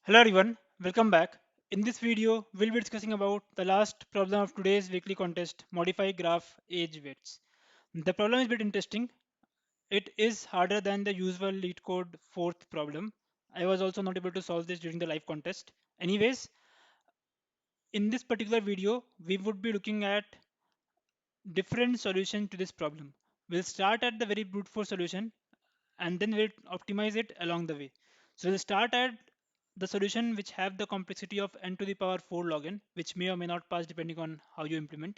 Hello everyone, welcome back. In this video, we'll be discussing about the last problem of today's weekly contest, modify graph age weights. The problem is a bit interesting. It is harder than the usual lead code fourth problem. I was also not able to solve this during the live contest. Anyways, in this particular video, we would be looking at different solution to this problem. We'll start at the very brute force solution and then we'll optimize it along the way. So we'll start at the solution which have the complexity of n to the power 4 log n, which may or may not pass depending on how you implement.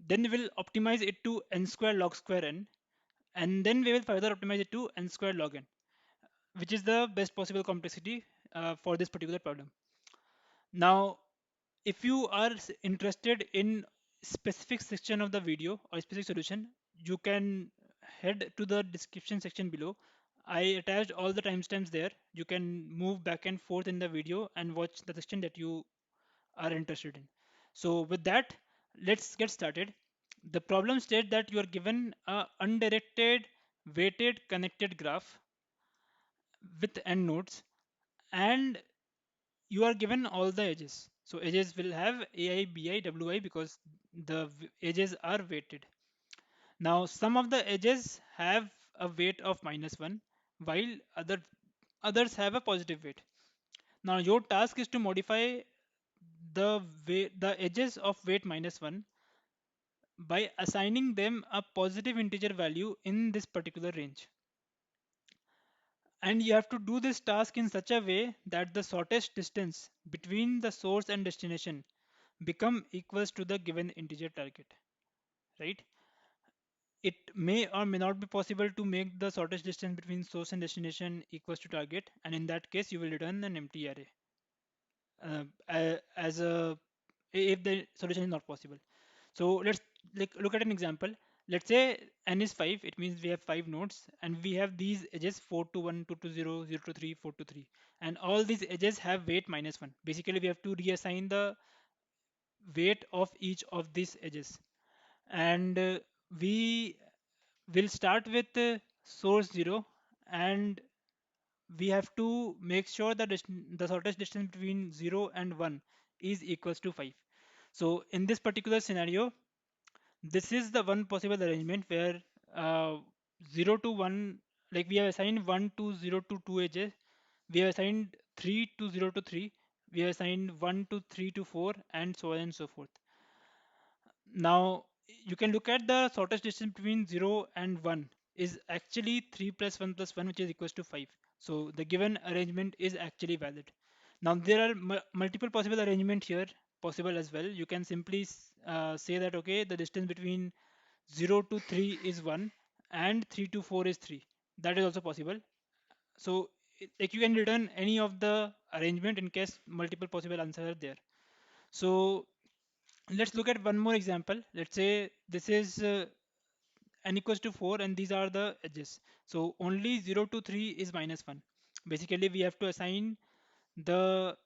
Then we will optimize it to n square log square n, and then we will further optimize it to n square log n, which is the best possible complexity for this particular problem. Now, if you are interested in specific section of the video or specific solution, you can head to the description section below. I attached all the timestamps there. You can move back and forth in the video and watch the section that you are interested in. So with that, let's get started. The problem states that you are given a undirected weighted connected graph with n nodes, and you are given all the edges. So edges will have ai, bi, wi because the edges are weighted. Now some of the edges have a weight of -1 while others have a positive weight. Now your task is to modify the edges of weight -1 by assigning them a positive integer value in this particular range. And you have to do this task in such a way that the shortest distance between the source and destination become equals to the given integer target, right? It may or may not be possible to make the shortest distance between source and destination equals to target, and in that case you will return an empty array as a if the solution is not possible. So let's look at an example. Let's say n is 5, it means we have 5 nodes and we have these edges 4 to 1, 2 to 0, 0 to 3, 4 to 3. And all these edges have weight -1. Basically, we have to reassign the weight of each of these edges. And we will start with source 0, and we have to make sure that the shortest distance between 0 and 1 is equals to 5. So in this particular scenario, this is the one possible arrangement where uh, 0 to 1, like we have assigned 1 to 0 to 2 edges, we have assigned 3 to 0 to 3, we have assigned 1 to 3 to 4, and so on and so forth. Now you can look at the shortest distance between 0 and 1 is actually 3 plus 1 plus 1, which is equals to 5. So the given arrangement is actually valid. Now there are multiple possible arrangement here possible as well. You can simply say that okay, the distance between 0 to 3 is 1 and 3 to 4 is 3. That is also possible. So like you can return any of the arrangement in case multiple possible answers are there. So let's look at one more example. Let's say this is n equals to 4 and these are the edges. So only 0 to 3 is -1. Basically we have to assign the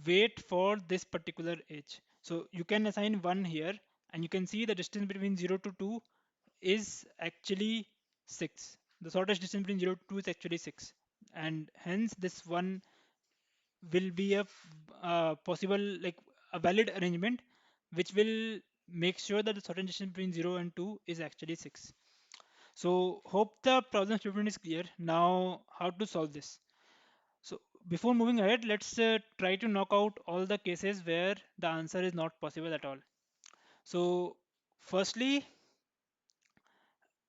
weight for this particular edge. So you can assign 1 here and you can see the distance between 0 to 2 is actually 6. The shortest distance between 0 to 2 is actually 6, and hence this one will be a possible, like a valid arrangement which will make sure that the shortest distance between 0 and 2 is actually 6. So hope the problem statement is clear. Now how to solve this? So before moving ahead, let's try to knock out all the cases where the answer is not possible at all. So firstly,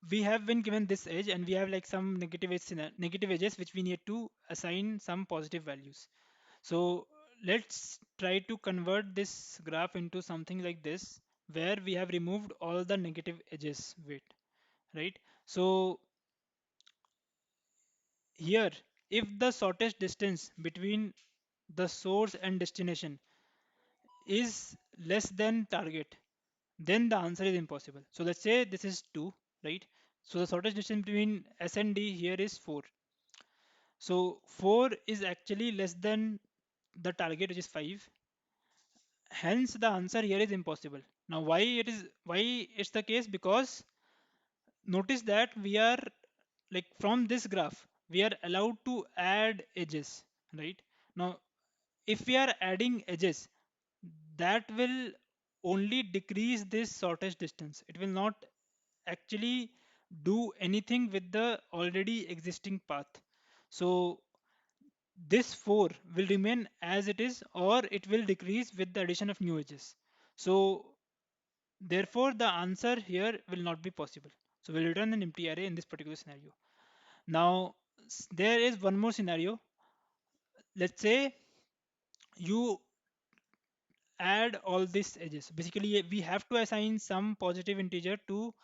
we have been given this edge and we have like some negative edges which we need to assign some positive values. So let's try to convert this graph into something like this where we have removed all the negative edges weight, right? So here, if the shortest distance between the source and destination is less than target, then the answer is impossible. So let's say this is 2, right? So the shortest distance between S and D here is 4. So 4 is actually less than the target, which is 5. Hence the answer here is impossible. Now why it's the case? Because notice that we are, like, from this graph we are allowed to add edges, right? Now, if we are adding edges, that will only decrease this shortest distance. It will not actually do anything with the already existing path. So this 4 will remain as it is, or it will decrease with the addition of new edges. So therefore the answer here will not be possible. So we'll return an empty array in this particular scenario. Now there is one more scenario. Let's say you add all these edges. Basically we have to assign some positive integer to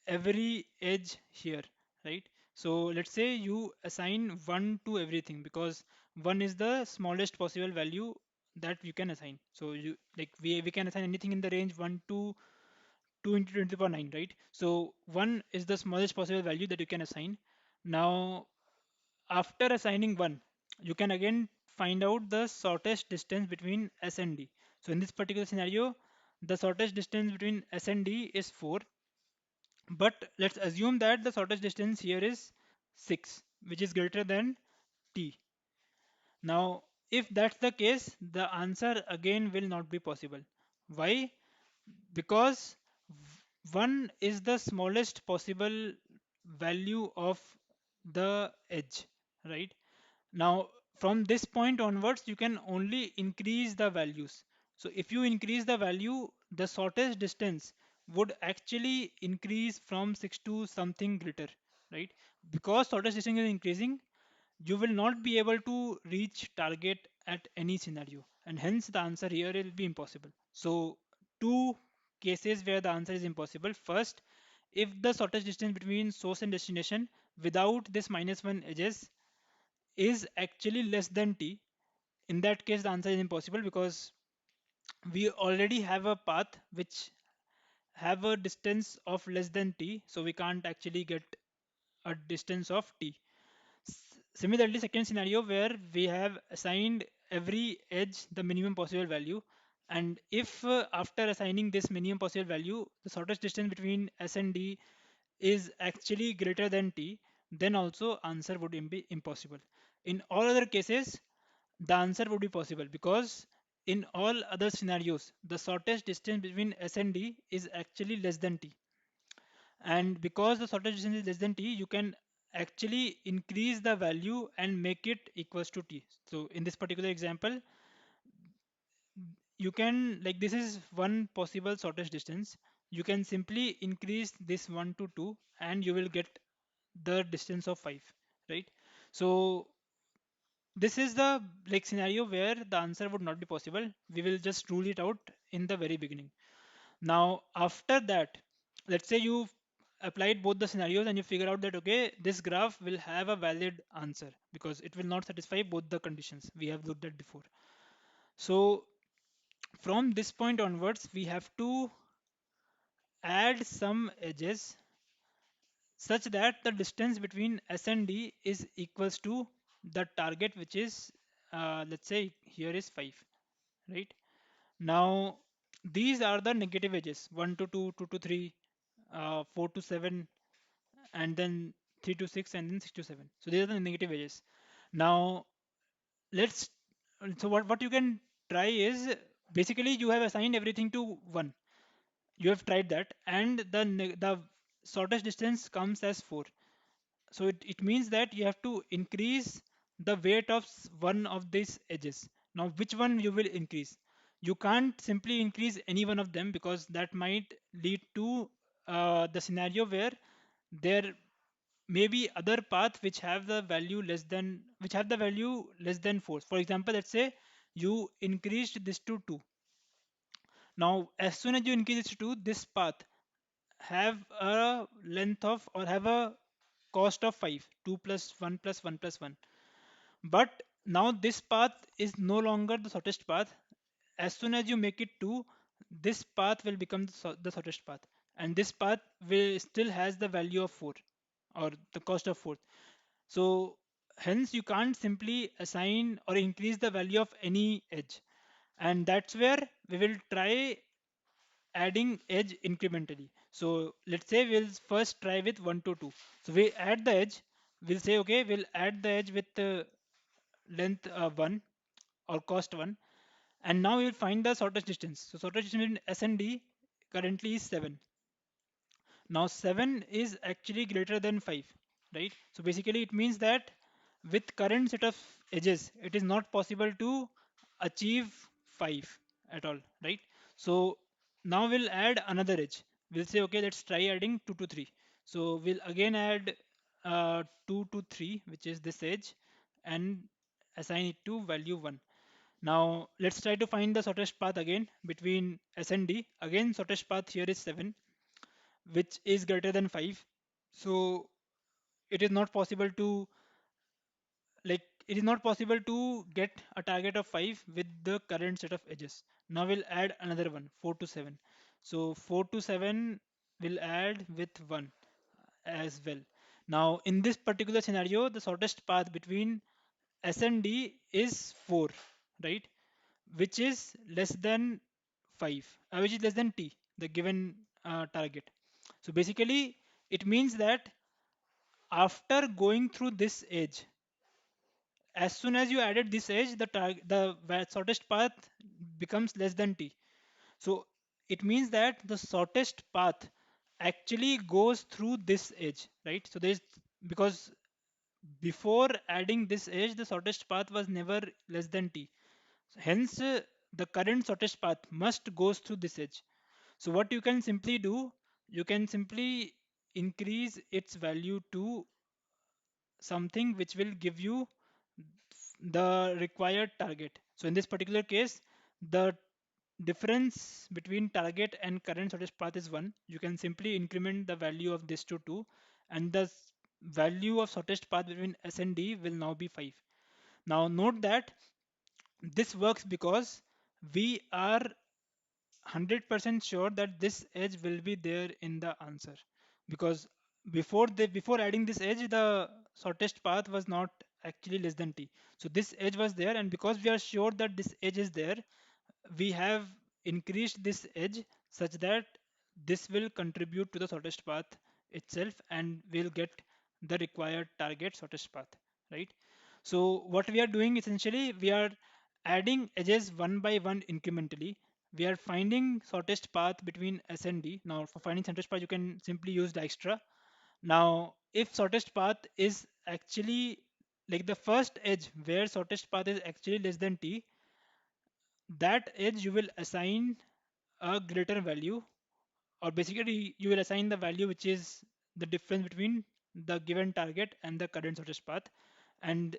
every edge here, right? So let's say you assign 1 to everything, because 1 is the smallest possible value that you can assign. So you like we can assign anything in the range 1 to 2 into 10 to the power 9, right? So 1 is the smallest possible value that you can assign. Now after assigning 1, you can again find out the shortest distance between S and D. So in this particular scenario, the shortest distance between S and D is 4, but let's assume that the shortest distance here is 6, which is greater than t. Now, if that's the case, the answer again will not be possible. Why? Because 1 is the smallest possible value of the edge, right? Now, from this point onwards, you can only increase the values. So if you increase the value, the shortest distance would actually increase from 6 to something greater, right? Because shortest distance is increasing, you will not be able to reach target at any scenario, and hence the answer here will be impossible. So two cases where the answer is impossible. First, if the shortest distance between source and destination without this -1 edges is actually less than t, in that case the answer is impossible, because we already have a path which have a distance of less than t, so we can't actually get a distance of t. Similarly, second scenario where we have assigned every edge the minimum possible value, and if after assigning this minimum possible value, the shortest distance between S and D is actually greater than t, then also answer would be impossible. In all other cases, the answer would be possible, because in all other scenarios, the shortest distance between S and D is actually less than t. And because the shortest distance is less than t, you can actually increase the value and make it equals to t. So in this particular example, you can, like, this is one possible shortest distance. You can simply increase this 1 to 2 and you will get the distance of 5, right? So this is the like scenario where the answer would not be possible. We will just rule it out in the very beginning. Now, after that, let's say you applied both the scenarios and you figure out that, okay, this graph will have a valid answer because it will not satisfy both the conditions we have looked at before. So from this point onwards, we have to add some edges such that the distance between S and D is equals to the target, which is, let's say here is 5, right? Now, these are the negative edges: 1 to 2, 2 to 3, 4 to 7, and then 3 to 6, and then 6 to 7. So these are the negative edges. Now, let's, so what you can try is, basically you have assigned everything to 1. You have tried that, and the shortest distance comes as 4. So it means that you have to increase the weight of one of these edges. Now, which one you will increase? You can't simply increase any one of them, because that might lead to the scenario where there may be other path which have the value less than, which have the value less than 4. For example, let's say you increased this to 2. Now, as soon as you increase this to 2, this path have a length of, or have a cost of 5, 2 plus 1 plus 1 plus 1. But now this path is no longer the shortest path. As soon as you make it 2, this path will become the shortest path, and this path will still has the value of 4, or the cost of 4. So hence you can't simply assign or increase the value of any edge, and that's where we will try adding edge incrementally. So let's say we'll first try with 1 to 2. So we add the edge. We'll say, okay, we'll add the edge with length 1. or cost 1. And now we will find the shortest distance. So shortest distance between S and D currently is 7. Now 7 is actually greater than 5, right? So basically it means that with current set of edges, it is not possible to achieve 5 at all, right? So now we'll add another edge. We'll say, okay, let's try adding 2 to 3. So we'll again add 2 to 3, which is this edge, and assign it to value 1. Now let's try to find the shortest path again between S and D. Again, shortest path here is 7, which is greater than 5. So it is not possible to, it is not possible to get a target of 5 with the current set of edges. Now we'll add another one, 4 to 7. So 4 to 7 will add with 1 as well. Now in this particular scenario, the shortest path between S and D is 4, right? Which is less than 5, which is less than t, the given target. So basically it means that after going through this edge, as soon as you added this edge, the shortest path becomes less than t. So it means that the shortest path actually goes through this edge, right? So there's, because before adding this edge, the shortest path was never less than t. Hence, the current shortest path must goes through this edge. So what you can simply do, you can simply increase its value to something which will give you the required target. So in this particular case, the difference between target and current shortest path is 1. You can simply increment the value of this to 2, and the value of shortest path between S and D will now be 5. Now note that this works because we are 100% sure that this edge will be there in the answer, because before adding this edge, the shortest path was not actually less than t. So this edge was there, and because we are sure that this edge is there, we have increased this edge such that this will contribute to the shortest path itself, and we'll get the required target shortest path, right? So what we are doing, essentially we are adding edges one by one incrementally. We are finding shortest path between S and D. Now for finding shortest path, you can simply use Dijkstra. Now if shortest path is actually, like the first edge where shortest path is actually less than t, that edge you will assign a greater value, or basically you will assign the value which is the difference between the given target and the current shortest path, and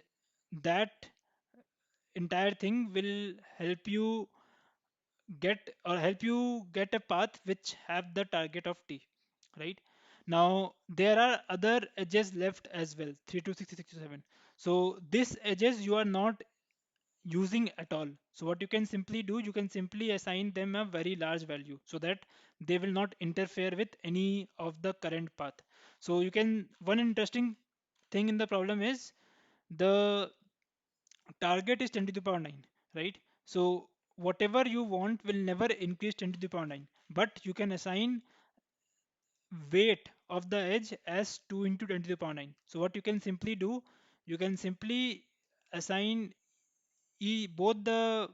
that entire thing will help you get a path which have the target of t, right? Now there are other edges left as well, 3 to 6, 6 to 7. So these edges you are not using at all. So what you can simply do, you can simply assign them a very large value so that they will not interfere with any of the current path. So you can, one interesting thing in the problem is the target is 10 to the power 9, right? So whatever you want will never increase 10 to the power 9, but you can assign weight of the edge as 2 into 10 to the power 9. So what you can simply do, you can simply assign both the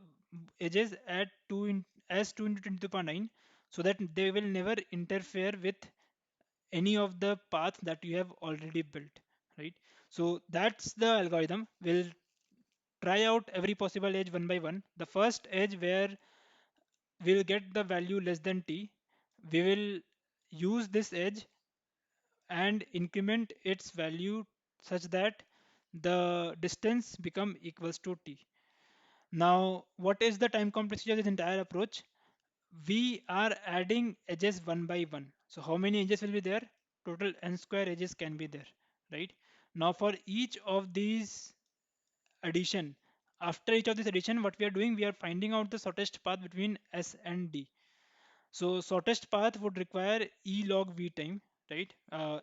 edges at 2 as 2 into 10 to the power 9, so that they will never interfere with any of the paths that you have already built, right? So that's the algorithm. We'll try out every possible edge one by one. The first edge where we'll get the value less than t, we will use this edge and increment its value such that the distance become equals to t. Now, what is the time complexity of this entire approach? We are adding edges one by one. So how many edges will be there? Total n square edges can be there, right? Now for each of these addition, after each of this addition, what we are doing, we are finding out the shortest path between S and D. So shortest path would require E log V time, right?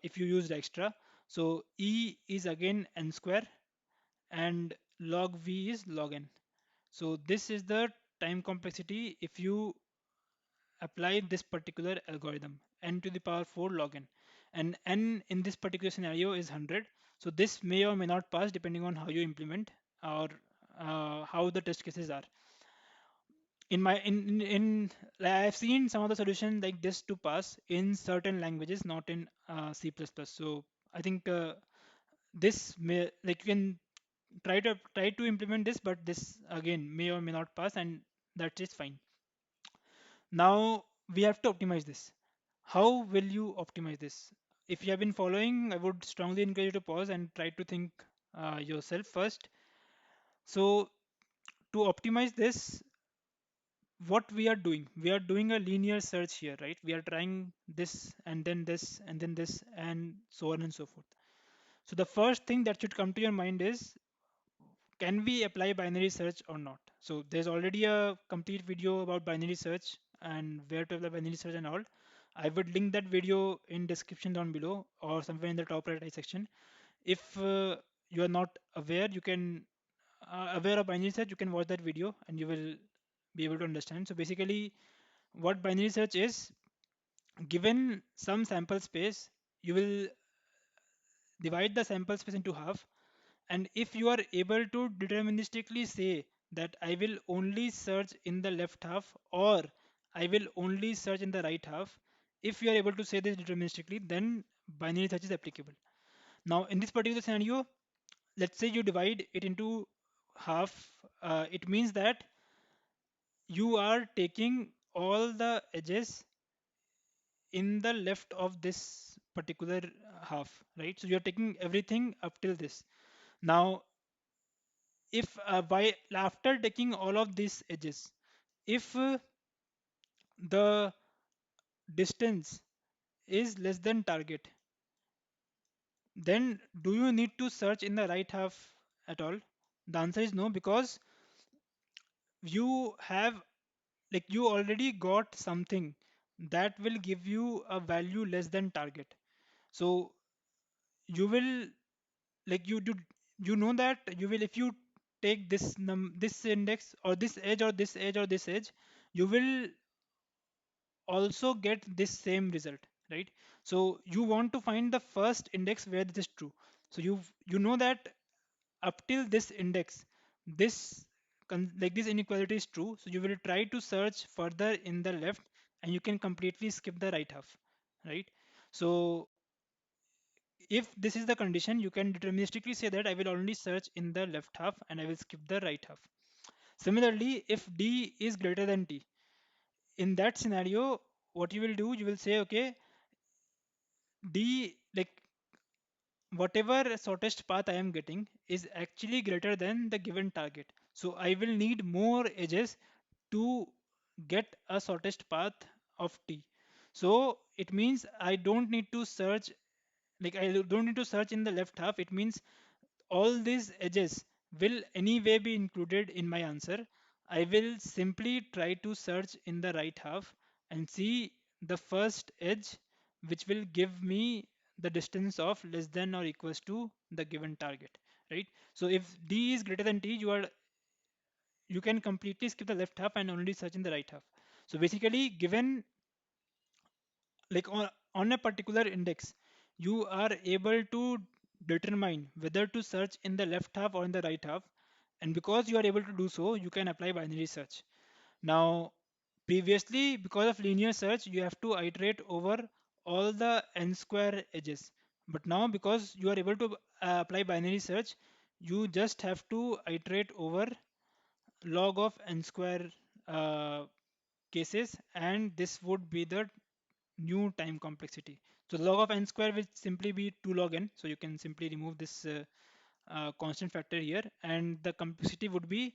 If you use extra. So E is again n square, and log V is log n. So this is the time complexity if you apply this particular algorithm, n to the power 4 log n. And n in this particular scenario is 100. So this may or may not pass depending on how you implement, or how the test cases are. In my in like, I've seen some of the solutions like this to pass in certain languages, not in C++. So I think this may, like, you can try to implement this, but this again may or may not pass, and that is fine. Now we have to optimize this. How will you optimize this? If you have been following, I would strongly encourage you to pause and try to think yourself first. So to optimize this, what we are doing a linear search here, right? We are trying this and then this and then this and so on and so forth. So the first thing that should come to your mind is, can we apply binary search or not? So there's already a complete video about binary search and where to apply binary search and all. I would link that video in description down below or somewhere in the top right section. If you are not aware, you can aware of binary search, you can watch that video and you will be able to understand. So basically, what binary search is, given some sample space, you will divide the sample space into half, and if you are able to deterministically say that I will only search in the left half or I will only search in the right half, if you are able to say this deterministically, then binary search is applicable. Now in this particular scenario, let's say you divide it into half. It means that you are taking all the edges in the left of this particular half, right? So you're taking everything up till this. Now if by after taking all of these edges, if the distance is less than target, then do you need to search in the right half at all? The answer is no, because you have, like, you already got something that will give you a value less than target. So you will, like, you know that you will, if you take this index or this edge or this edge or this edge, you will also get this same result, right? So you want to find the first index where this is true. So you know that up till this index, this like this inequality is true. So you will try to search further in the left, and you can completely skip the right half, right? So if this is the condition, you can deterministically say that I will only search in the left half and I will skip the right half. Similarly, if d is greater than t, in that scenario, what you will do, you will say, okay, d, like, whatever shortest path I am getting is actually greater than the given target. So I will need more edges to get a shortest path of t. So it means I don't need to search, like, I don't need to search in the left half. It means all these edges will anyway be included in my answer. I will simply try to search in the right half and see the first edge which will give me the distance of less than or equals to the given target, right? So if d is greater than t, you can completely skip the left half and only search in the right half. So basically, given, like, on a particular index, you are able to determine whether to search in the left half or in the right half, and because you are able to do so, you can apply binary search. Now previously, because of linear search, you have to iterate over all the n square edges, but now because you are able to apply binary search, you just have to iterate over log of n square uh, cases, and this would be the new time complexity. So log of n square will simply be 2 log n. So you can simply remove this constant factor here, and the complexity would be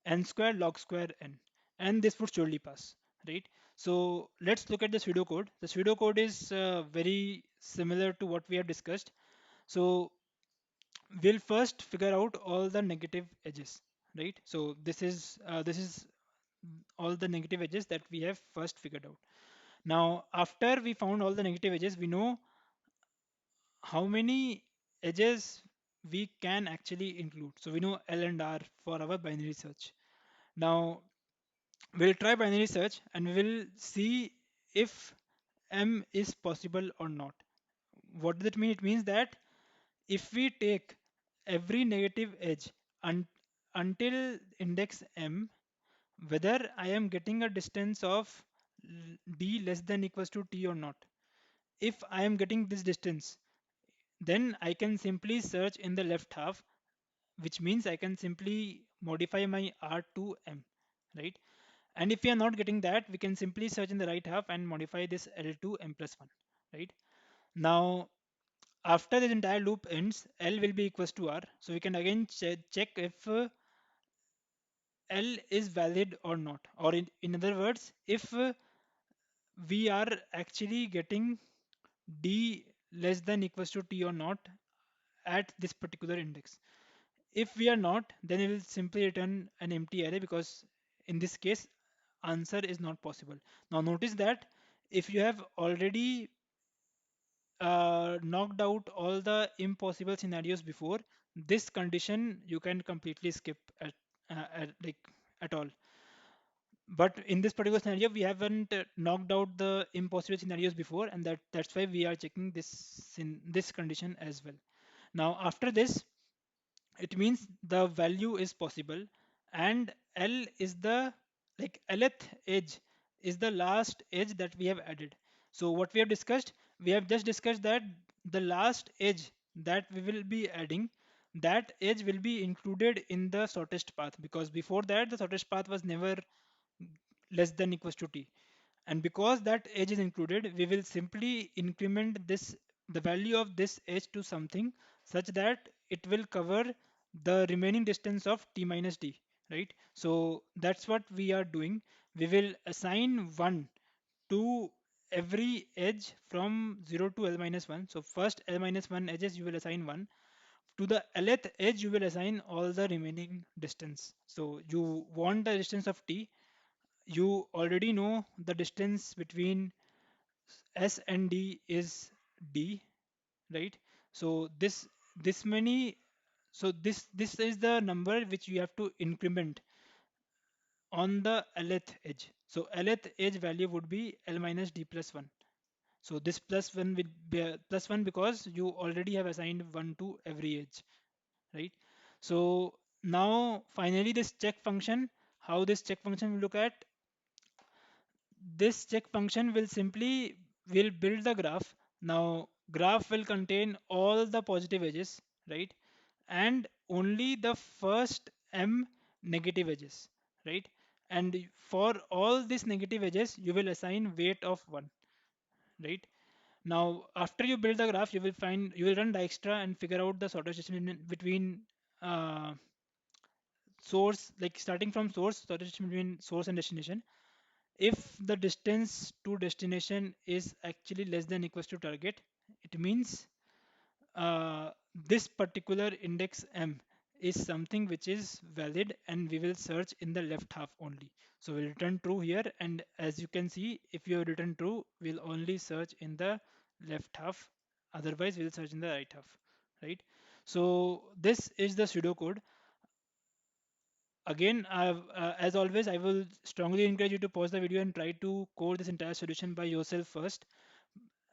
n square log square n, and this would surely pass, right? So let's look at the pseudocode. The pseudocode is very similar to what we have discussed. So we'll first figure out all the negative edges, right? So this is all the negative edges that we have first figured out. Now, after we found all the negative edges, we know how many edges we can actually include. So we know L and R for our binary search. Now, we'll try binary search and we will see if M is possible or not. What does it mean? It means that if we take every negative edge until index m, whether I am getting a distance of d less than equals to t or not. If I am getting this distance, then I can simply search in the left half, which means I can simply modify my R to M, right? And if we are not getting that, we can simply search in the right half and modify this L to M plus 1, right? Now, after this entire loop ends, L will be equals to R. So we can again check if L is valid or not. Or in other words, if we are actually getting D less than equals to T or not at this particular index. If we are not, then it will simply return an empty array, because in this case, answer is not possible. Now notice that if you have already knocked out all the impossible scenarios before, this condition you can completely skip at all. But in this particular scenario, we haven't knocked out the impossible scenarios before, and that's why we are checking this condition as well. Now after this, it means the value is possible, and L is the lth edge is the last edge that we have added. So what we have discussed, we have just discussed that the last edge that we will be adding, that edge will be included in the shortest path, because before that the shortest path was never less than equals to t. And because that edge is included, we will simply increment this, the value of this edge, to something such that it will cover the remaining distance of t minus d, right? So that's what we are doing. We will assign 1 to every edge from 0 to l minus 1. So first l minus 1 edges you will assign 1. To the lth edge you will assign all the remaining distance. So you want the distance of t, you already know the distance between S and D is D, right? So this many, so this is the number which you have to increment on the lth edge. So lth edge value would be L minus D plus 1. So this plus 1 will be plus 1 because you already have assigned 1 to every edge, right? So now finally this check function, how this check function will look at, this check function will build the graph. Now graph will contain all the positive edges, right? And only the first m negative edges, right? And for all these negative edges, you will assign weight of 1, right? Now after you build the graph, you will run Dijkstra and figure out the sort of distance between uh, source, like starting from source, sort of distance between source and destination. If the distance to destination is actually less than equals to target, it means this particular index m is something which is valid, and we will search in the left half only. So we'll return true here, and as you can see, if you return true, we'll only search in the left half, otherwise we'll search in the right half, right? So this is the pseudocode. Again, as always, I will strongly encourage you to pause the video and try to code this entire solution by yourself first,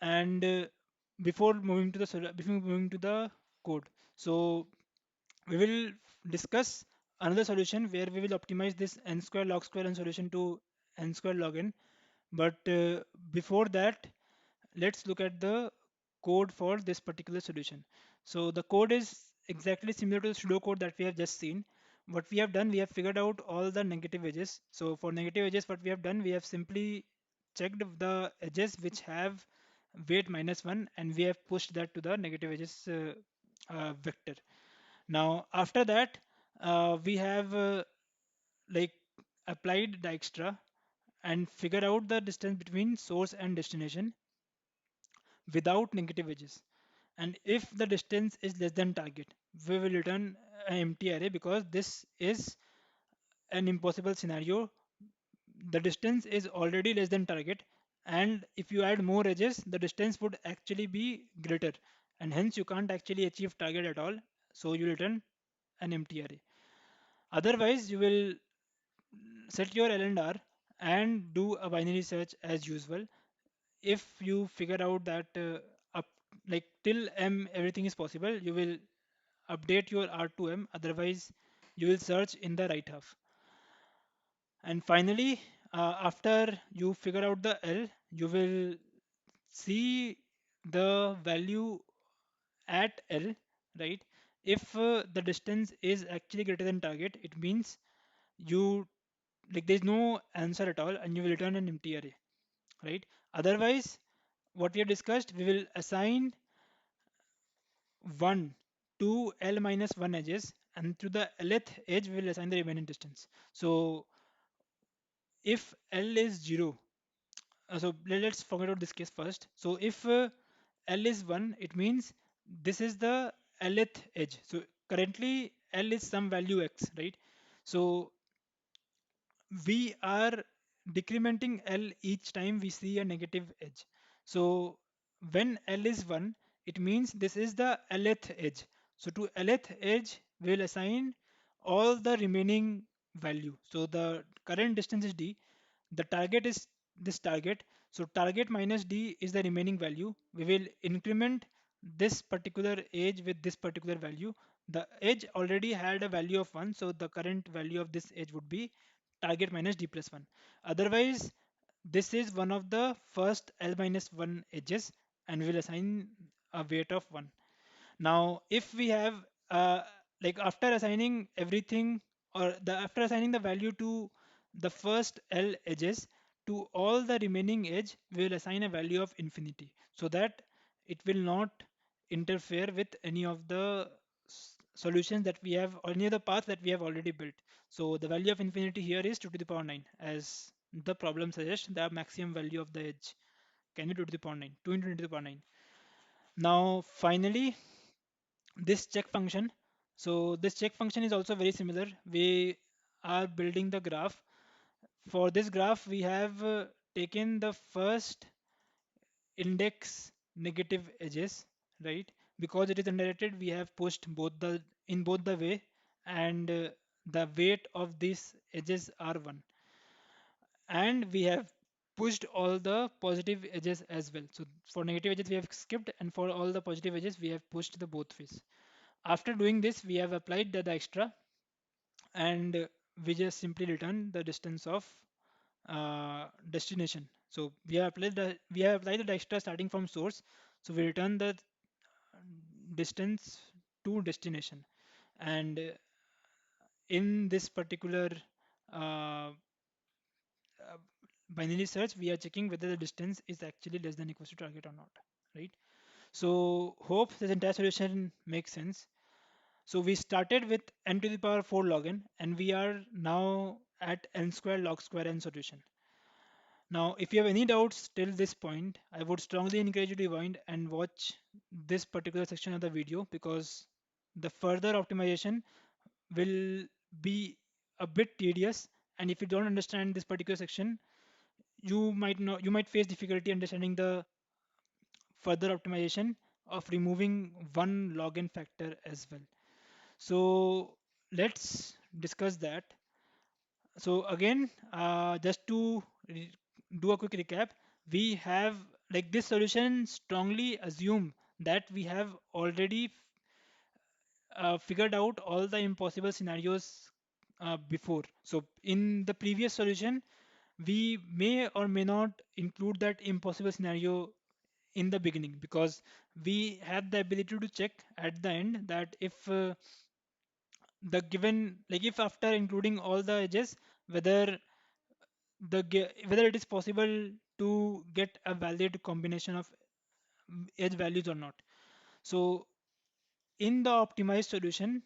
and before moving to the code. So we will discuss another solution where we will optimize this n square log square n solution to n square log n. But before that, let's look at the code for this particular solution. So the code is exactly similar to the pseudo code that we have just seen. What we have done, we have figured out all the negative edges. So for negative edges, what we have done, we have simply checked the edges which have weight minus 1, and we have pushed that to the negative edges vector. Now after that, we have like applied Dijkstra and figure out the distance between source and destination without negative edges. And if the distance is less than target, we will return an empty array, because this is an impossible scenario. The distance is already less than target, and if you add more edges, the distance would actually be greater, and hence you can't actually achieve target at all. So you return an empty array. Otherwise, you will set your L and R and do a binary search as usual. If you figure out that up till m everything is possible, you will update your R to m. Otherwise, you will search in the right half. And finally, after you figure out the L, you will see the value at L, right? If the distance is actually greater than target, it means you there's no answer at all and you will return an empty array, right? Otherwise, what we have discussed, we will assign 1 to L minus 1 edges, and to the Lth edge we will assign the remaining distance. So if L is 0, so let's forget about this case first. So if L is 1, it means this is the Lth edge. So currently L is some value x, right? So we are decrementing L each time we see a negative edge. So when L is 1, it means this is the Lth edge. So to Lth edge, we will assign all the remaining value. So the current distance is d, the target is this target. So target minus d is the remaining value. We will increment this particular edge with this particular value. The edge already had a value of 1, so the current value of this edge would be target minus d plus 1. Otherwise, this is one of the first L minus 1 edges and we will assign a weight of 1. Now, if we have like after assigning everything or the after assigning the value to the first L edges, to all the remaining edge, we will assign a value of infinity so that it will not interfere with any of the solutions that we have or any of the paths that we have already built. So the value of infinity here is 2 to the power 9, as the problem suggests the maximum value of the edge can be 2 to the power 9, 2 into 10 to the power 9. Now finally, this check function. So this check function is also very similar. We are building the graph. For this graph, we have taken the first index negative edges, right? Because it is undirected, we have pushed both the in both the way, and the weight of these edges are 1. And we have pushed all the positive edges as well. So for negative edges, we have skipped, and for all the positive edges, we have pushed the both ways. After doing this, we have applied the extra, and we just simply return the distance of destination. So we have applied the extra starting from source. So we return the distance to destination, and in this particular uh, uh, binary search, we are checking whether the distance is actually less than equals to target or not, right? So hope this entire solution makes sense. So we started with n to the power 4 log n, and we are now at n square log square n solution. Now, if you have any doubts till this point, I would strongly encourage you to rewind and watch this particular section of the video, because the further optimization will be a bit tedious. And if you don't understand this particular section, you might face difficulty understanding the further optimization of removing one log n factor as well. So let's discuss that. So again, just to do a quick recap, we have like this solution strongly assume that we have already figured out all the impossible scenarios before. So in the previous solution, we may or may not include that impossible scenario in the beginning, because we have the ability to check at the end that if the given like if after including all the edges, whether whether it is possible to get a valid combination of edge values or not. So in the optimized solution,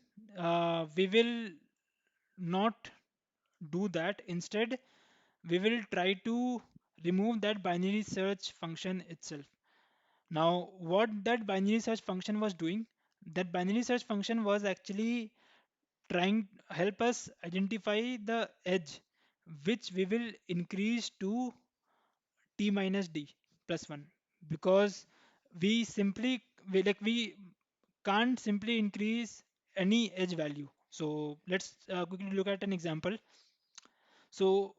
we will not do that. Instead, we will try to remove that binary search function itself. Now, what that binary search function was doing, that binary search function was actually trying to help us identify the edge which we will increase to t minus d plus 1, because we can't simply increase any edge value. So let's quickly look at an example. So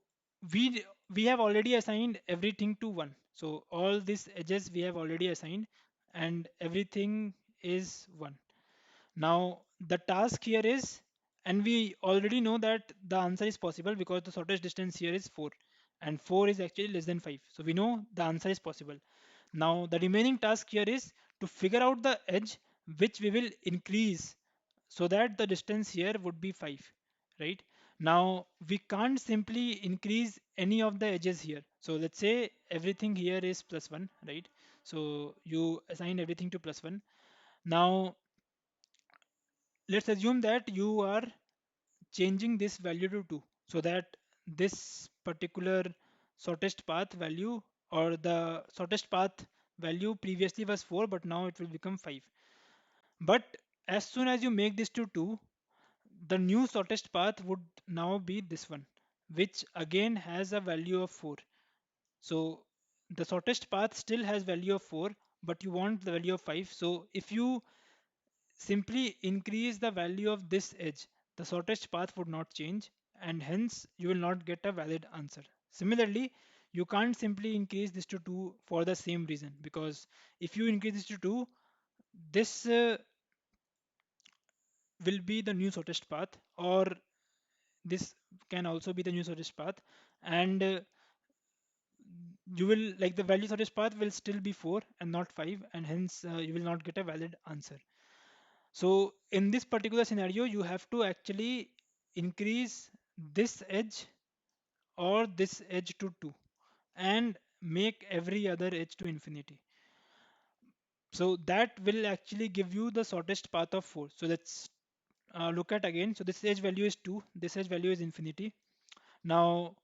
we have already assigned everything to 1. So all these edges we have already assigned, and everything is 1. Now the task here is And we already know that the answer is possible because the shortest distance here is 4 and 4 is actually less than 5. So we know the answer is possible. Now the remaining task here is to figure out the edge which we will increase so that the distance here would be 5, right? Now we can't simply increase any of the edges here. So let's say everything here is plus 1, right? So you assign everything to plus 1. Now let's assume that you are changing this value to 2 so that this particular shortest path value or the shortest path value previously was 4 but now it will become 5. But as soon as you make this to 2, the new shortest path would now be this one, which again has a value of 4. So the shortest path still has value of 4, but you want the value of 5. So if you simply increase the value of this edge, the shortest path would not change and hence you will not get a valid answer. Similarly, you can't simply increase this to 2 for the same reason, because if you increase this to 2, this will be the new shortest path, or this can also be the new shortest path, and you will like the value shortest path will still be 4 and not 5, and hence you will not get a valid answer. So in this particular scenario, you have to actually increase this edge or this edge to 2 and make every other edge to infinity. So that will actually give you the shortest path of 4. So let's look at again. So this edge value is 2, this edge value is infinity. Now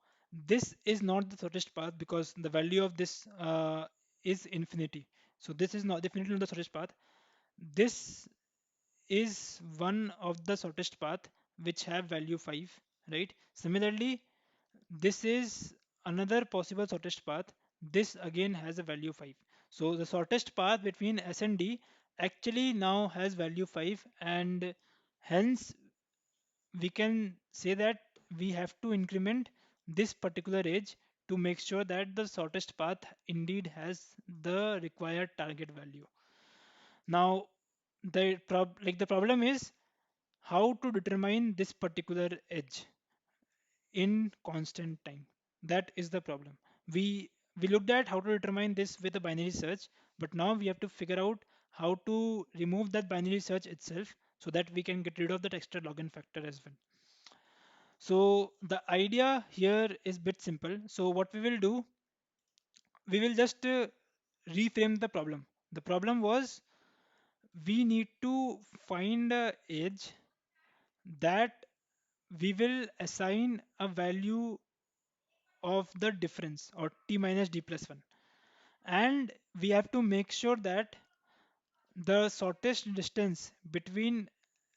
this is not the shortest path because the value of this is infinity. So this is not definitely not the shortest path. This is one of the shortest path which have value 5, right? Similarly, this is another possible shortest path. This again has a value 5. So the shortest path between S and D actually now has value 5, and hence we can say that we have to increment this particular edge to make sure that the shortest path indeed has the required target value. Now the problem is how to determine this particular edge in constant time. That is the problem. We looked at how to determine this with a binary search, but now we have to figure out how to remove that binary search itself so that we can get rid of that extra login factor as well. So the idea here is bit simple. So what we will do, we will just reframe the problem. The problem was we need to find a edge that we will assign a value of the difference or t minus d plus 1, and we have to make sure that the shortest distance between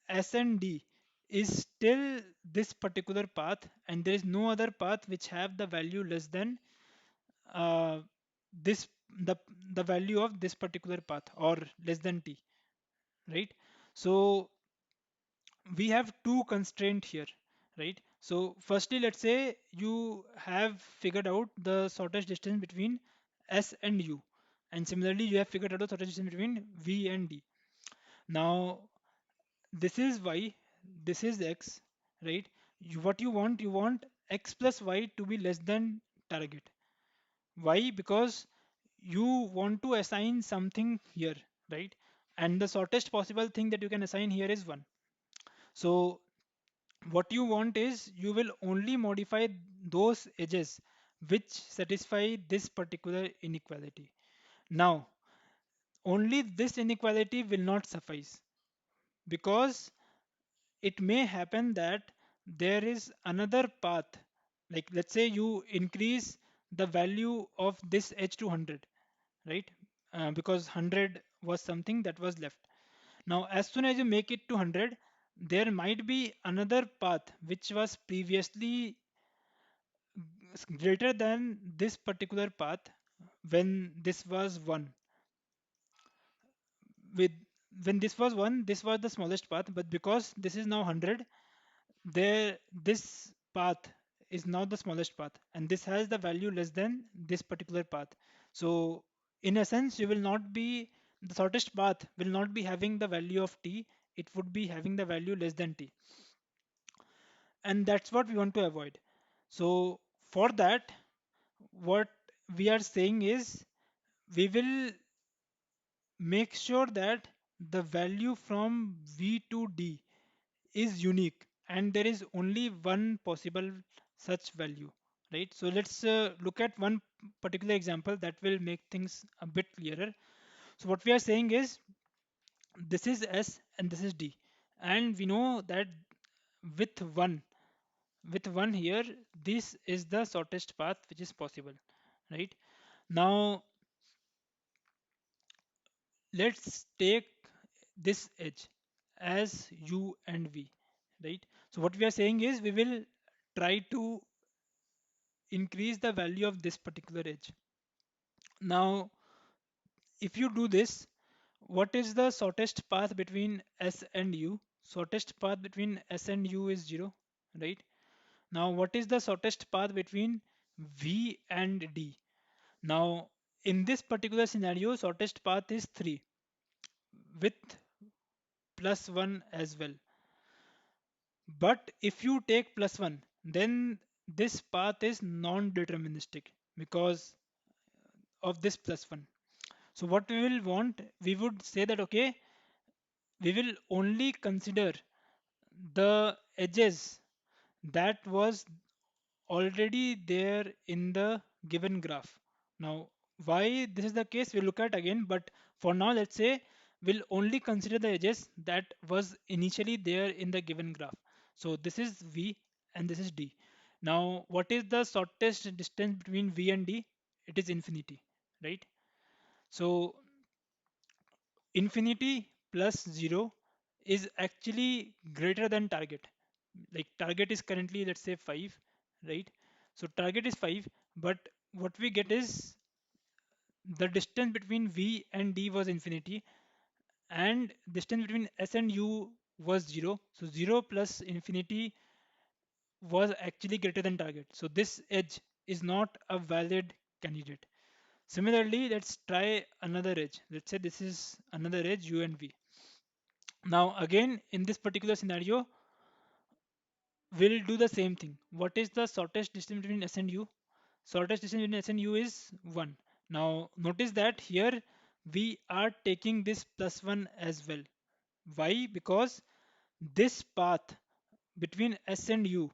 s and d is still this particular path and there is no other path which have the value less than uh, this the value of this particular path or less than t, right? So we have two constraint here, right? So firstly, let's say you have figured out the shortest distance between S and U, and similarly you have figured out the shortest distance between V and D. Now this is Y, this is X, right? You want X plus Y to be less than target. Why? Because you want to assign something here, right? And the shortest possible thing that you can assign here is 1. So what you want is you will only modify those edges which satisfy this particular inequality. Now, only this inequality will not suffice because it may happen that there is another path. Like let's say you increase the value of this edge to 100, right? Because 100 was something that was left. Now, as soon as you make it to 100, there might be another path which was previously greater than this particular path when this was 1. With when this was 1, this was the smallest path, but because this is now 100, there this path is now the smallest path and this has the value less than this particular path. So in a sense, you will not be the shortest path will not be having the value of t, it would be having the value less than t. and that's what we want to avoid. So for that, what we are saying is we will make sure that the value from V to D is unique and there is only one possible such value, right? So let's look at one particular example that will make things a bit clearer. So what we are saying is this is S and this is D, and we know that with one with one here, this is the shortest path which is possible, right? Now let's take this edge as U and V, right? So what we are saying is we will try to increase the value of this particular edge. Now, if you do this, what is the shortest path between S and U? Shortest path between S and U is 0, right? Now, what is the shortest path between V and D? Now, in this particular scenario, shortest path is 3 with plus 1 as well. But if you take plus 1, then this path is non-deterministic because of this plus 1. So what we will want, we would say that okay, we will only consider the edges that was already there in the given graph. Now, why this is the case, we'll look at again, but for now, let's say we'll only consider the edges that was initially there in the given graph. So this is V and this is D. Now, what is the shortest distance between V and D? It is infinity, right? So infinity plus 0 is actually greater than target. Like target is currently, let's say 5, right? So target is 5, but what we get is the distance between V and D was infinity, and distance between S and U was 0. So 0 plus infinity was actually greater than target. So this edge is not a valid candidate. Similarly, let's try another edge. Let's say this is another edge U and V. Now again, in this particular scenario, we'll do the same thing. What is the shortest distance between S and U? Shortest distance between S and U is 1. Now notice that here we are taking this plus 1 as well. Why? Because this path between S and U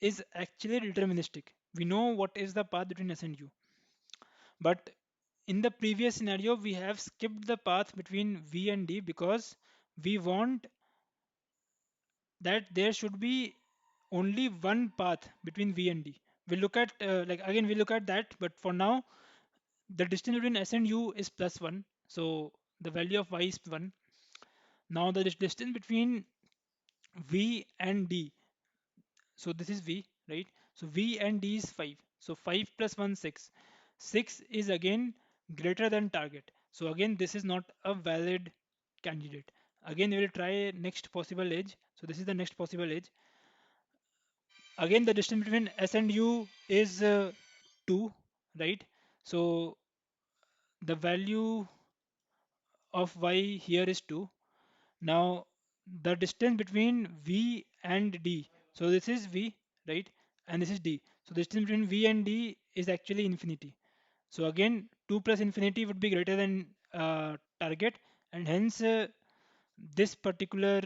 is actually deterministic. We know what is the path between S and U. But in the previous scenario, we have skipped the path between V and D because we want that there should be only one path between V and D. We'll look at we look at that, but for now the distance between S and U is plus 1, so the value of y is 1. Now the distance between V and D, so this is V, right? So V and D is 5, so 5 plus 1 6. 6 is again greater than target, so again this is not a valid candidate. Again we will try next possible edge. So this is the next possible edge. Again the distance between S and U is 2, right? So the value of y here is 2. Now the distance between V and D, so this is V, right? And this is D. So the distance between V and D is actually infinity. So again 2 plus infinity would be greater than target, and hence this particular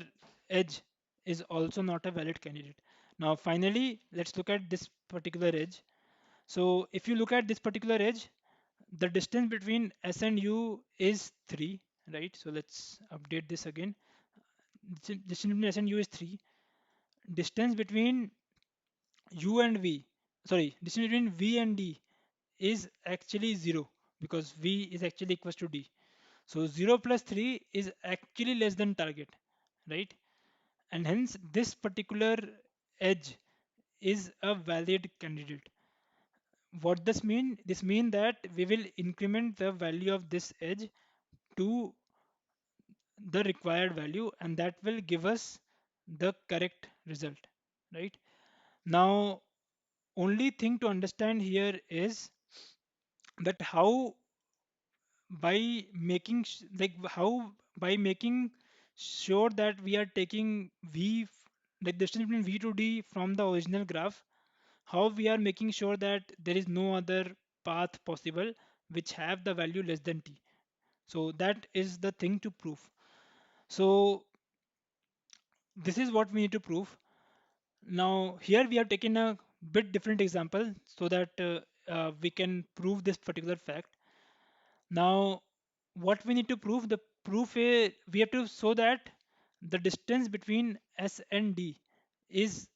edge is also not a valid candidate. Now finally, let's look at this particular edge. So if you look at this particular edge, the distance between S and U is 3, right? So let's update this again. Distance between S and U is 3. Distance between U and V, sorry, distance between V and D is actually 0 because V is actually equals to D. So 0 plus 3 is actually less than target, right? And hence this particular edge is a valid candidate. What does mean? This means that we will increment the value of this edge to the required value, and that will give us the correct result, right? Now only thing to understand here is that how by making how by making sure that we are taking v like distance between V to D from the original graph, how we are making sure that there is no other path possible which have the value less than t. So that is the thing to prove. So this is what we need to prove. Now here we have taken a bit different example so that we can prove this particular fact. Now what we need to prove, the proof is we have to show that the distance between S and D is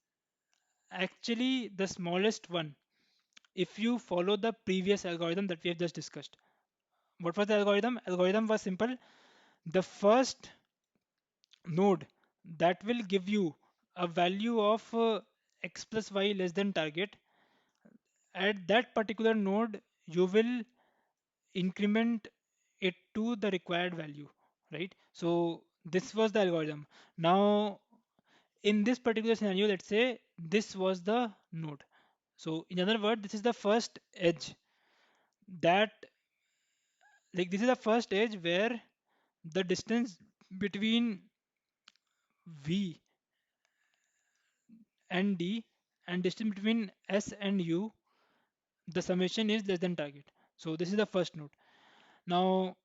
actually the smallest one if you follow the previous algorithm that we have just discussed. What was the algorithm? Algorithm was simple. The first node that will give you a value of x plus y less than target, at that particular node you will increment it to the required value, right? So this was the algorithm. Now in this particular scenario, let's say this was the node. So in other words, this is the first edge that, like, this is the first edge where the distance between V and D and distance between S and U, the summation is less than target. So this is the first node. Now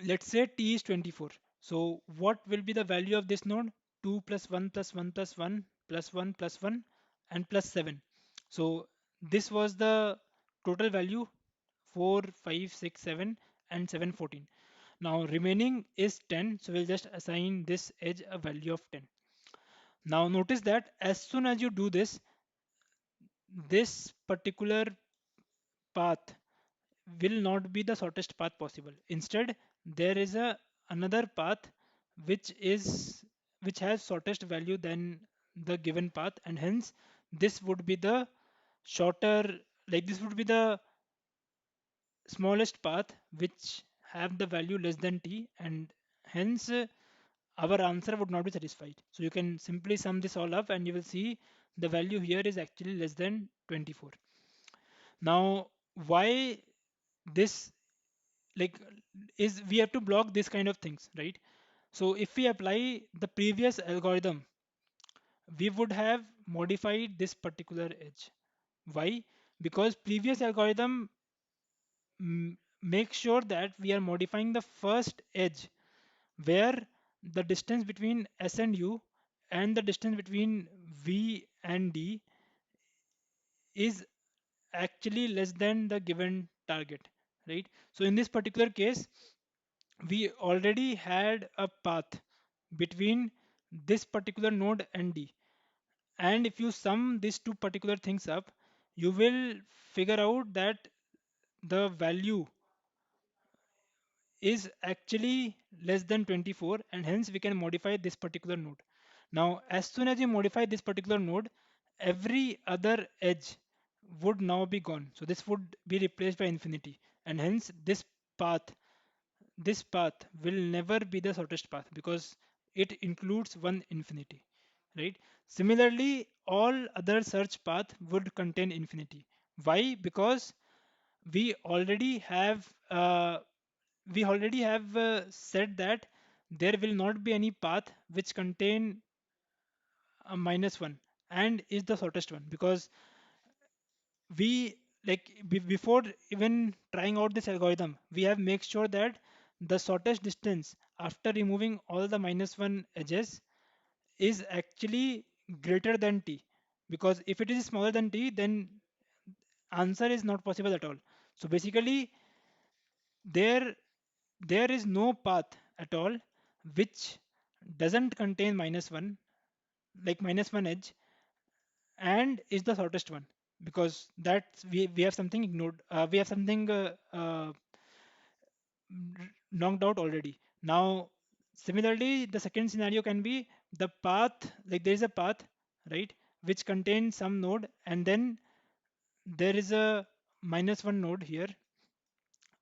let's say T is 24. So what will be the value of this node? 2 plus 1 plus 1 plus 1 plus 1 plus 1 and plus 7. So this was the total value: 4, 5, 6, 7 and 7, 14. Now remaining is 10. So we'll just assign this edge a value of 10. Now notice that as soon as you do this, this particular path will not be the shortest path possible. Instead, there is a another path which is which has shortest value than the given path, and hence this would be the shorter, like this would be the smallest path which have the value less than t, and hence our answer would not be satisfied. So you can simply sum this all up and you will see the value here is actually less than 24. Now why this, like, is we have to block this kind of things, right? So if we apply the previous algorithm, we would have modified this particular edge. Why? Because previous algorithm make sure that we are modifying the first edge where the distance between S and U and the distance between V and D is actually less than the given target, right? So in this particular case, we already had a path between this particular node and D. And if you sum these two particular things up, you will figure out that the value is actually less than 24, and hence we can modify this particular node. Now, as soon as you modify this particular node, every other edge would now be gone. So this would be replaced by infinity, and hence this path will never be the shortest path because it includes one infinity, right? Similarly, all other search path would contain infinity. Why? Because we already have said that there will not be any path which contain a minus one and is the shortest one, because we, like, before even trying out this algorithm, we have make sure that the shortest distance after removing all the minus one edges is actually greater than t, because if it is smaller than t, then answer is not possible at all. So basically there there is no path at all which doesn't contain minus one, like minus one edge, and is the shortest one, because that's we have something ignored, we have something knocked out already. Now similarly, the second scenario can be the path, like there is a path, right, which contains some node, and then there is a minus one node here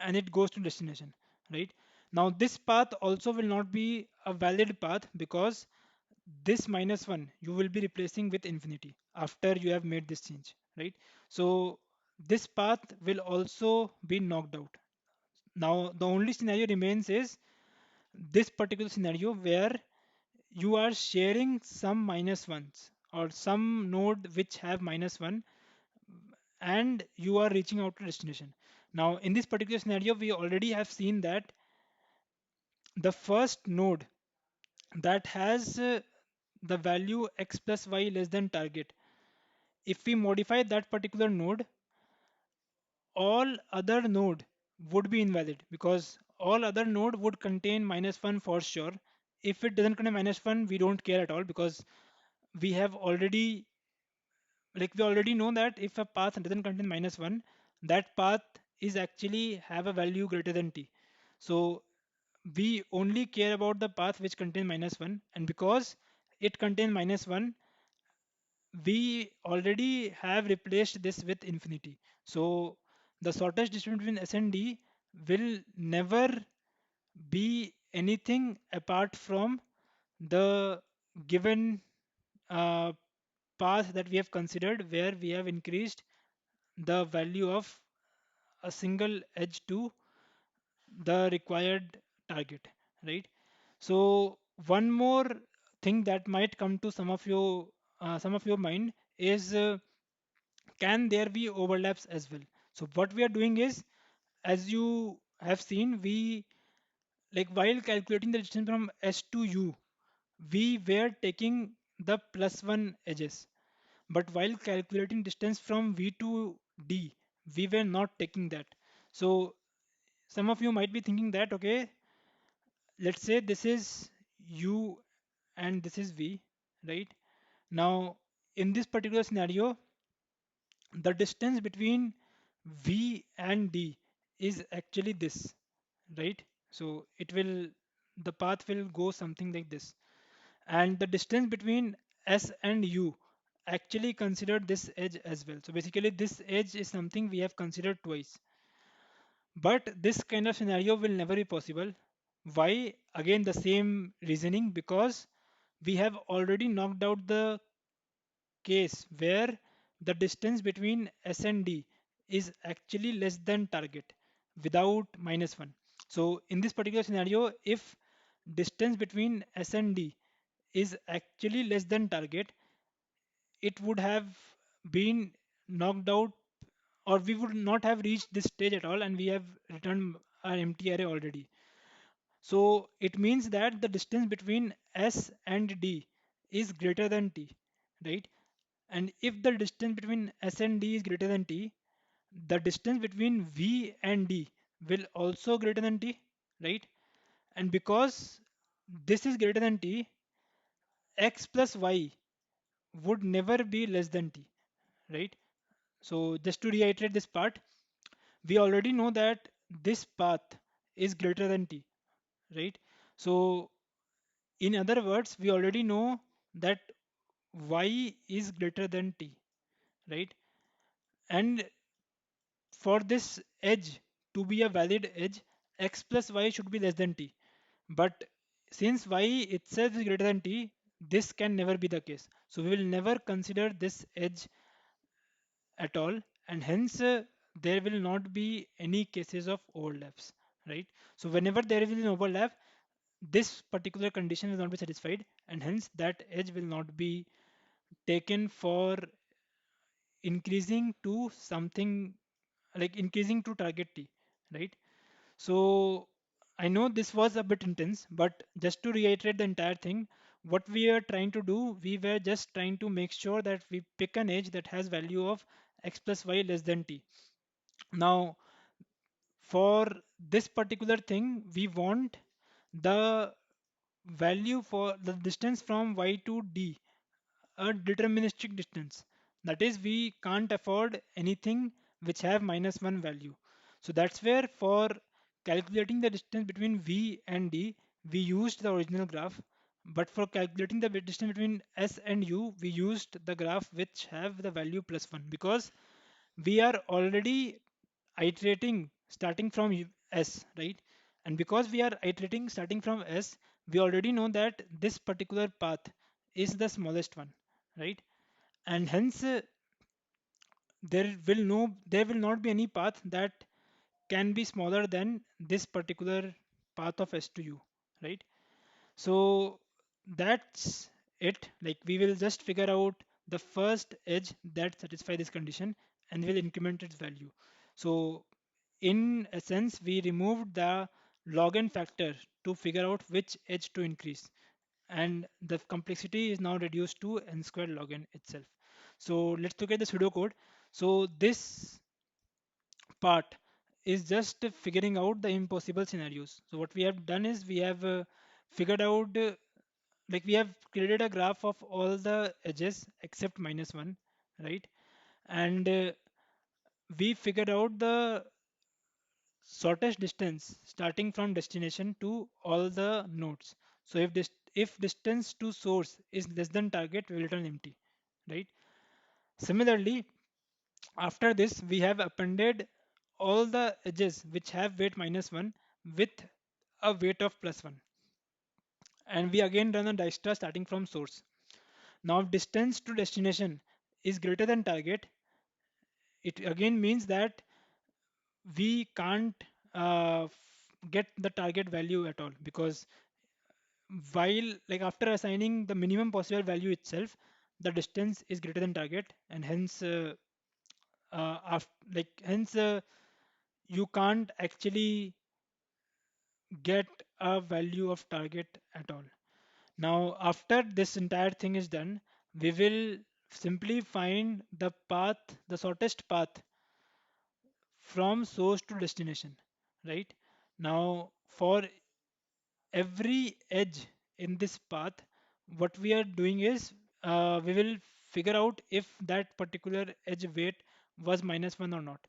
and it goes to destination, right? Now this path also will not be a valid path because this minus one you will be replacing with infinity after you have made this change, right? So this path will also be knocked out. Now the only scenario remains is this particular scenario where you are sharing some minus ones or some node which have minus one, and you are reaching out to destination. Now, in this particular scenario, we already have seen that the first node that has the value x plus y less than target, if we modify that particular node, all other node would be invalid because all other node would contain minus 1 for sure. If it doesn't contain minus 1, we don't care at all because we have already, like we already know that if a path doesn't contain minus 1, that path is actually have a value greater than t. So we only care about the path which contains minus 1, and because it contains minus 1, we already have replaced this with infinity. So the shortest distance between S and D will never be anything apart from the given uh, path that we have considered, where we have increased the value of a single edge to the required target, right? So one more thing that might come to some of your mind is, can there be overlaps as well? So what we are doing is, as you have seen, we, like while calculating the distance from S to U, we were taking the plus one edges. But while calculating distance from V to D, we were not taking that. So some of you might be thinking that, okay, let's say this is U and this is V, right? Now, in this particular scenario, the distance between V and D is actually this, right? So it will, the path will go something like this. And the distance between S and U actually considered this edge as well. So basically this edge is something we have considered twice. But this kind of scenario will never be possible. Why? Again, the same reasoning, because we have already knocked out the case where the distance between S and D is actually less than target without minus 1. So in this particular scenario, if distance between S and D is actually less than target, it would have been knocked out, or we would not have reached this stage at all, and we have returned our empty array already. So it means that the distance between S and D is greater than T, right? And if the distance between S and D is greater than T, the distance between V and D will also greater than T, right? And because this is greater than T, X plus Y would never be less than T, right? So just to reiterate this part, we already know that this path is greater than T, right? So in other words, we already know that Y is greater than T, right? And for this edge to be a valid edge, x plus y should be less than t. But since y itself is greater than t, this can never be the case. So we will never consider this edge at all, and hence there will not be any cases of overlaps, right? So whenever there is an overlap, this particular condition will not be satisfied, and hence that edge will not be taken for increasing to something, like increasing to target t, right? So I know this was a bit intense, but just to reiterate the entire thing, what we are trying to do, we were just trying to make sure that we pick an edge that has value of x plus y less than t. Now, for this particular thing, we want the value for the distance from y to d, a deterministic distance. That is, we can't afford anything which have minus 1 value. So that's where for calculating the distance between V and D, we used the original graph. But for calculating the distance between S and U, we used the graph which have the value plus 1, because we are already iterating starting from S, right? And because we are iterating starting from S, we already know that this particular path is the smallest one, right? And hence there will not be any path that can be smaller than this particular path of S to U, right? So that's it. Like we will just figure out the first edge that satisfy this condition and we'll increment its value. So in a sense, we removed the logn factor to figure out which edge to increase. And the complexity is now reduced to n squared logn itself. So let's look at the pseudocode. So this part is just figuring out the impossible scenarios. So what we have done is we have figured out like we have created a graph of all the edges except minus one, right? And we figured out the shortest distance starting from destination to all the nodes. So if distance to source is less than target, we will return empty, right? Similarly, after this, we have appended all the edges which have weight minus 1 with a weight of plus 1. And we again run a Dijkstra starting from source. Now, if distance to destination is greater than target, it again means that we can't get the target value at all, because while like after assigning the minimum possible value itself, the distance is greater than target, and hence hence you can't actually get a value of target at all. Now, after this entire thing is done, we will simply find the path, the shortest path from source to destination, right? Now, for every edge in this path, what we are doing is we will figure out if that particular edge weight was minus 1 or not.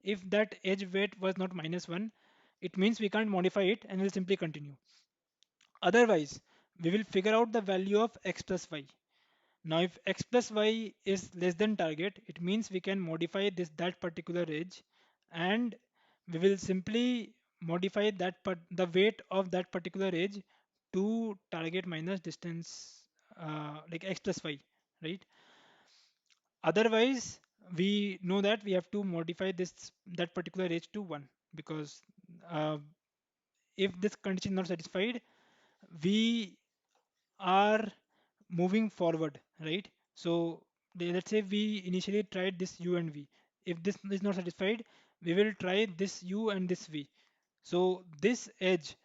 If that edge weight was not minus 1, it means we can't modify it and we'll simply continue. Otherwise, we will figure out the value of x plus y. Now, if x plus y is less than target, it means we can modify that particular edge, and we will simply modify the weight of that particular edge to target minus distance like x plus y, right? Otherwise, we know that we have to modify that particular edge to 1, because uh, if this condition is not satisfied, we are moving forward, right? So let's say we initially tried this u and v. If this is not satisfied, we will try this u and this v. So this edge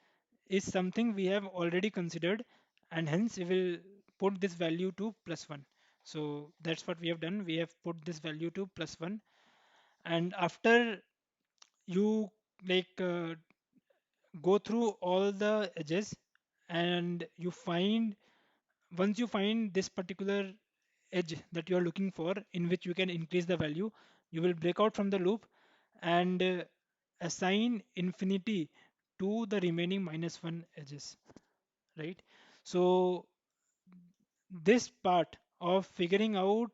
is something we have already considered, and hence we will put this value to plus 1. So that's what we have done. We have put this value to plus 1, and after you like go through all the edges and you find once you find this particular edge that you are looking for in which you can increase the value, you will break out from the loop and assign infinity to the remaining minus 1 edges, right? So this part of figuring out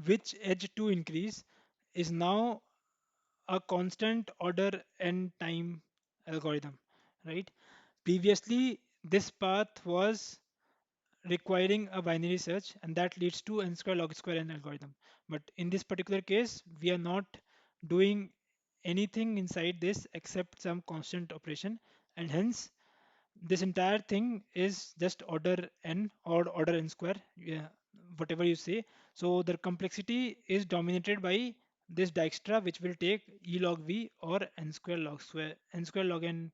which edge to increase is now a constant order n time algorithm, right? Previously, this path was requiring a binary search, and that leads to n square log square n algorithm. But in this particular case, we are not doing anything inside this except some constant operation, and hence this entire thing is just order n or order n square, yeah, whatever you say. So the complexity is dominated by this Dijkstra, which will take e log v or n square log n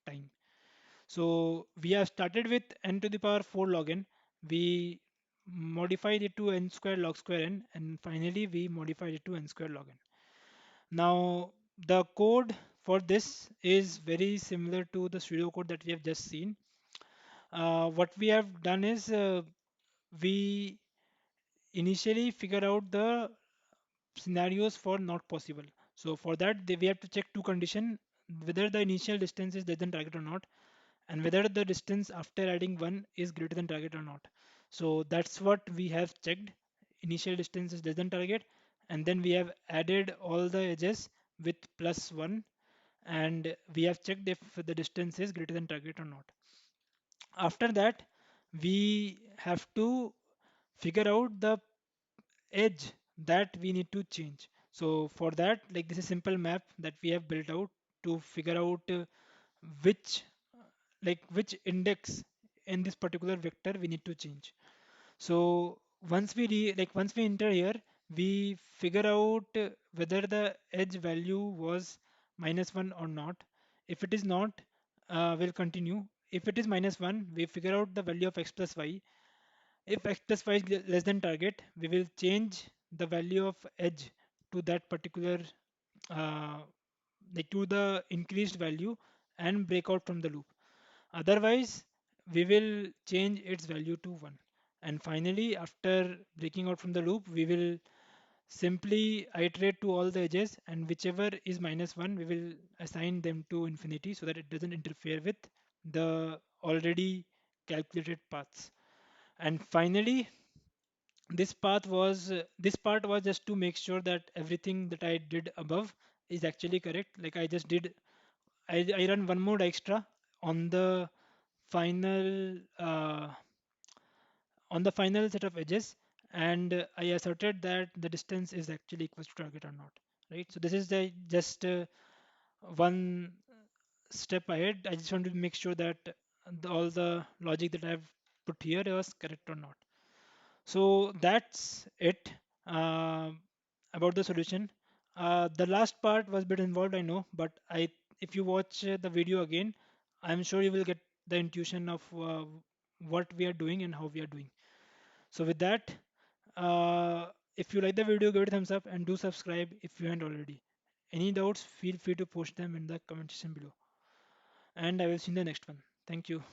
time. So we have started with n to the power 4 log n. We modified it to n square log square n, and finally we modified it to n square log n. Now the code for this is very similar to the pseudo code that we have just seen. What we have done is we initially figure out the scenarios for not possible. So for that, we have to check two conditions: whether the initial distance is less than target or not, and whether the distance after adding 1 is greater than target or not. So that's what we have checked. Initial distance is less than target, and then we have added all the edges with plus 1, and we have checked if the distance is greater than target or not. After that, we have to figure out the edge that we need to change. So for that, like this is simple map that we have built out to figure out which which index in this particular vector we need to change. So once we enter here, we figure out whether the edge value was -1 or not. If it is not, we'll continue. If it is -1, we figure out the value of x plus y. If x plus y is less than target, we will change the value of edge to that particular uh, to the increased value and break out from the loop. Otherwise, we will change its value to 1. And finally, after breaking out from the loop, we will simply iterate to all the edges, and whichever is -1, we will assign them to infinity so that it doesn't interfere with the already calculated paths. And finally, this part was just to make sure that everything that I did above is actually correct. Like I just did, I run one more extra on the final set of edges, and I asserted that the distance is actually equals to target or not, right? So this is the just one step ahead. I just want to make sure that all the logic that I've put here was correct or not. So that's it about the solution. The last part was a bit involved, I know, but if you watch the video again, I'm sure you will get the intuition of what we are doing and how we are doing. So with that, if you like the video, give it a thumbs up and do subscribe if you haven't already. Any doubts, feel free to post them in the comment section below. And I will see you in the next one. Thank you.